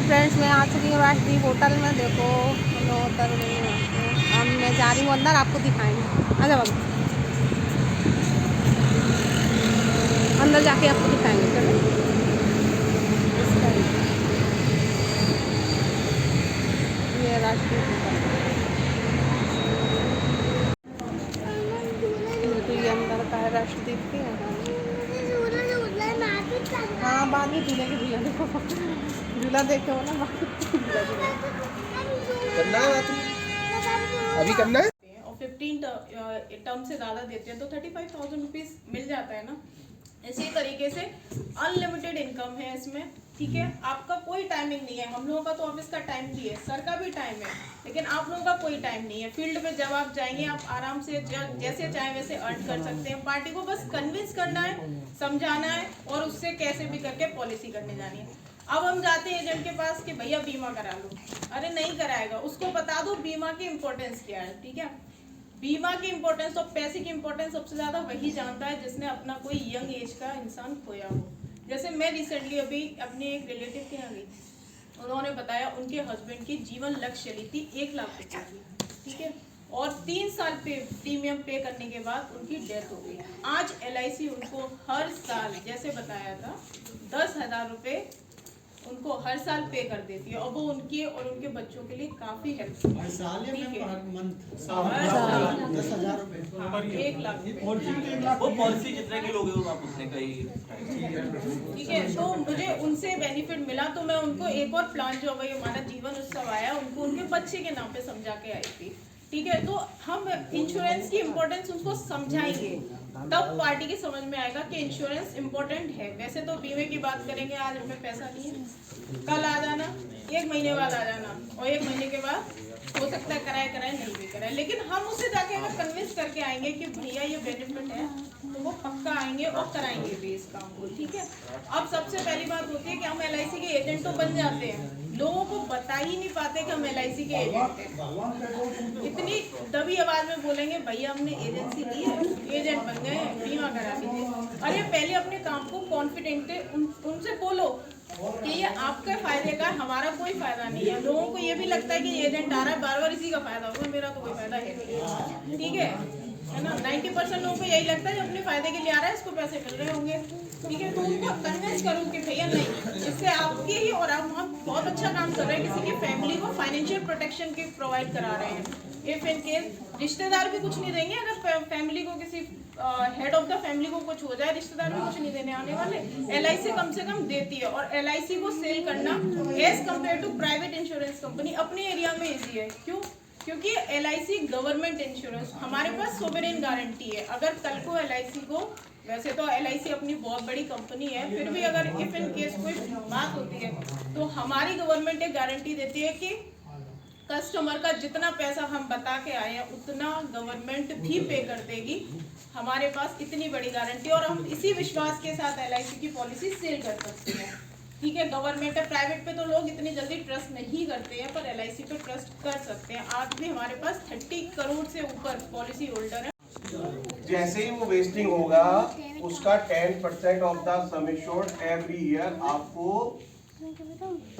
Friends, मैं आ चुकी हूँ राजदीप होटल में। देखो हम लोग उतर गए हैं। अब मैं जा रही हूँ अंदर, आपको दिखाएंगे। आ जाओ अंदर जाके आपको दिखाएंगे। चलो ये राजदीप होटल, तो ये अंदर का है राजदीप के। हाँ बाद में झूले के झूला देखो, झूला देखे हो ना। करना है अभी करना है। और 15 टर्म से ज़्यादा देते हैं तो 35,000 रुपीज़ मिल जाता है ना। इसी तरीके से अनलिमिटेड इनकम है इसमें। ठीक है, आपका कोई टाइमिंग नहीं है। हम लोगों का तो ऑफिस का टाइम भी है, सर का भी टाइम है, लेकिन आप लोगों का कोई टाइम नहीं है। फील्ड में जब आप जाएंगे आप आराम से जैसे चाहे वैसे अर्न कर सकते हैं। पार्टी को बस कन्विंस करना है, समझाना है और उससे कैसे भी करके पॉलिसी करने जानी है। अब हम जाते हैं एजेंट के पास कि भैया बीमा करा लो, अरे नहीं कराएगा। उसको बता दो बीमा की इम्पोर्टेंस क्या है। ठीक है, बीमा की इम्पोर्टेंस और पैसे की इम्पोर्टेंस सबसे ज्यादा वही जानता है जिसने अपना कोई यंग एज का इंसान खोया हो। जैसे मैं रिसेंटली अभी अपने एक रिलेटिव के यहाँ गई थी, उन्होंने बताया उनके हस्बैंड की जीवन लक्ष्य चली थी 1 लाख रुपए की। ठीक है, और 3 साल पे प्रीमियम पे करने के बाद उनकी डेथ हो गई। आज LIC उनको हर साल, जैसे बताया था, 10,000 रुपये उनको हर साल पे कर देती है और वो उनके और उनके बच्चों के लिए काफी हेल्पफुल है। 10,000 रुपए 1 लाख वो पॉलिसी जितने की लोगे आप उतने का ही। ठीक है, तो मुझे उनसे बेनिफिट मिला तो मैं उनको एक और प्लान जो अभी हमारा जीवन उत्सव आया उनको उनके बच्चे के नाम पे समझा के आई थी। ठीक है, तो हम इंश्योरेंस की इम्पोर्टेंस उनको समझाएंगे तब पार्टी की समझ में आएगा कि इंश्योरेंस इम्पोर्टेंट है। वैसे तो बीमे की बात करेंगे, आज हमें पैसा नहीं है, कल आ जाना, 1 महीने बाद आ जाना, और 1 महीने के बाद हो सकता है कराए नहीं भी कराए, लेकिन हम उसे जाके अगर कन्विंस करके आएंगे कि भैया ये बेनिफिट है तो वो पक्का आएंगे और कराएंगे भी इस काम को। ठीक है, अब सबसे पहली बात होती है कि हम LIC के एजेंट तो बन जाते हैं, लोगों को बता ही नहीं पाते कि हम LIC के एजेंट हैं। इतनी दबी आवाज में बोलेंगे भैया हमने एजेंसी ली है, एजेंट बन गए हैं, बीमा करा लीजिए। अरे पहले अपने काम को कॉन्फिडेंट उनसे बोलो कि ये आपके फायदे का, हमारा कोई फायदा नहीं है। लोगों को ये भी लगता है कि एजेंट आ रहा है बार बार इसी का फायदा होगा, मेरा तो कोई फायदा है नहीं। ठीक है ना, 90% लोगों को यही लगता है जो अपने फायदे के लिए आ रहा है इसको पैसे मिल रहे होंगे। ठीक है, तो उनको कन्विंस करूँ कि भैया नहीं, इससे आपके ही और हम बहुत अच्छा काम कर रहे हैं, किसी की फैमिली को फाइनेंशियल प्रोटेक्शन के प्रोवाइड करा रहे हैं। इफ इन केस रिश्तेदार भी कुछ नहीं देंगे, अगर फैमिली को किसी हेड ऑफ द फैमिली को कुछ हो जाए, रिश्तेदार भी कुछ नहीं देने आने वाले। LIC कम से कम देती है, और LIC को सेल करना as compare to private insurance company अपने एरिया में इजी है। क्यों? क्योंकि LIC गवर्नमेंट इंश्योरेंस, हमारे पास सोवरेन गारंटी है। अगर कल को LIC को, वैसे तो LIC अपनी बहुत बड़ी कंपनी है, फिर भी अगर इफ इन केस कोई बात होती है तो हमारी गवर्नमेंट एक गारंटी देती है कि कस्टमर का जितना पैसा हम बता के आए हैं उतना गवर्नमेंट भी पे कर देगी। हमारे पास इतनी बड़ी गारंटी, और हम इसी विश्वास के साथ LIC की पॉलिसी सेल कर सकते हैं। ठीक है, गवर्नमेंट है, प्राइवेट पे तो लोग इतनी जल्दी ट्रस्ट नहीं करते हैं, पर LIC पे ट्रस्ट कर सकते हैं। आज भी हमारे पास 30 करोड़ से ऊपर पॉलिसी होल्डर है। जैसे ही वो वेस्टिंग होगा उसका 10% of the sum assured every year आपको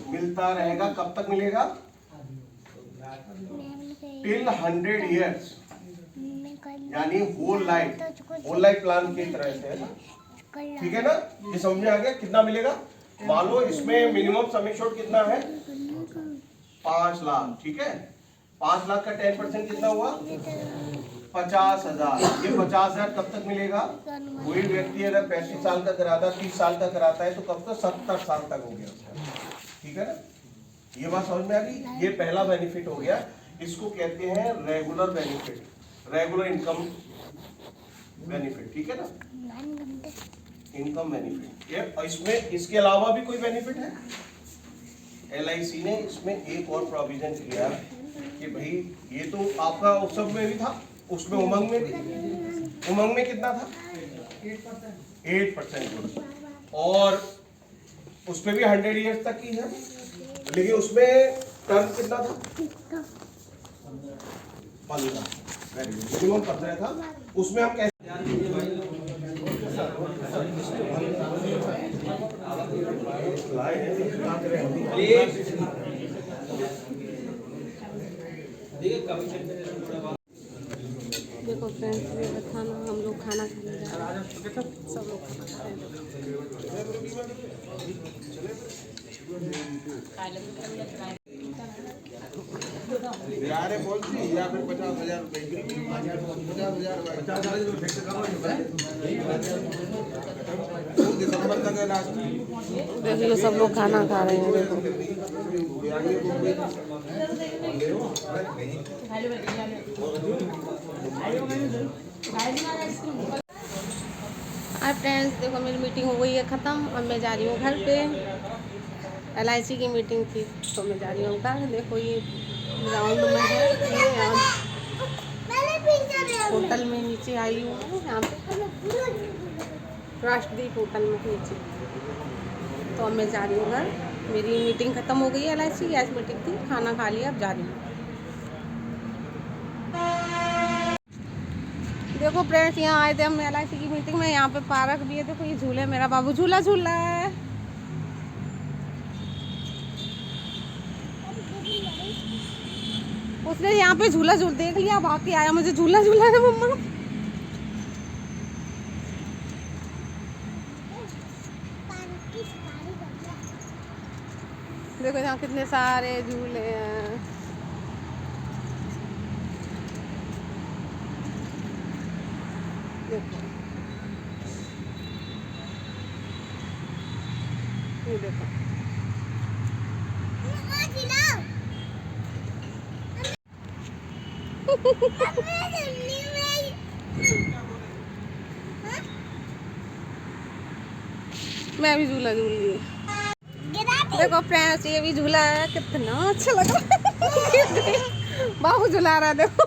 मिलता रहेगा। कब तक मिलेगा? टिल 100 years, यानी होल लाइफ प्लान की तरह से। ठीक है ना, ये समझ में आ गया? कितना मिलेगा? मान लो इसमें मिनिमम सम एश्योर्ड कितना है? 5 लाख। ठीक है, 5 लाख का 10% कितना हुआ? 50,000। ये 50,000 कब तक मिलेगा? कोई व्यक्ति अगर 35 साल का कराता है, 30 साल का कराता है, तो कब तक? 70 साल तक हो गया उसका। ठीक है ना, ये बात समझ में आ गई? ये पहला बेनिफिट हो गया, इसको कहते हैं regular benefit, regular income benefit. ठीक है ना, इनकम बेनिफिट। ये इसमें इसके अलावा भी कोई बेनिफिट है? LIC ने इसमें एक और प्रोविजन किया कि भाई ये तो आपका उत्सव में भी था, उसमें उमंग में भी, उमंग में कितना था? 8%, और उसमें भी 100 years तक की है, लेकिन उसमें टर्म कितना था? 15। मिनिमम 15 था। उसमें हम कैसे देखो फ्रेंड्स, ये खाना हम लोग खाना खाने जा रहे हैं, सब लोग खाना खा रहे हैं। यारे बोलती या फिर 50,000 रुपए 50,000 दिसंबर तक है लास्ट। देखिए सब लोग खाना खा रहे हैं। देखो हाय फ्रेंड्स, देखो मेरी मीटिंग हो गई है ख़त्म। अब मैं जा रही हूँ घर पे। LIC की मीटिंग थी तो मैं जा रही हूँ घर। देखो ये ग्राउंड में है, ये यहाँ होटल में नीचे आई हूँ, यहाँ पे राष्ट्रदीप होटल में नीचे। तो अब मैं जा रही हूँ घर। मेरी मीटिंग ख़त्म हो गई है, LIC गैस मीटिंग थी, खाना खा लिया, अब जा रही हूँ। देखो फ्रेंड्स, यहाँ आए थे हम LIC की मीटिंग में। यहाँ पे पार्क भी है। देखो ये झूले, मेरा बाबू झूला झूल रहा है। उसने यहाँ पे झूला झूल देख लिया, भाग के आया, मुझे झूला झूला है मम्मा। देखो यहाँ कितने सारे झूले हैं। देखो ये देखो मैं भी झूला झूल रही। देखो फ्रेंड्स, ये भी झूला है, कितना अच्छा लग रहा है। बाबू झूला रहा है। देखो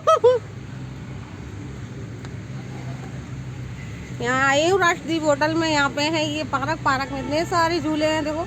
यहाँ आई हूँ राष्ट्रदीप होटल में। यहाँ पे है ये पार्क में इतने सारे झूले हैं। देखो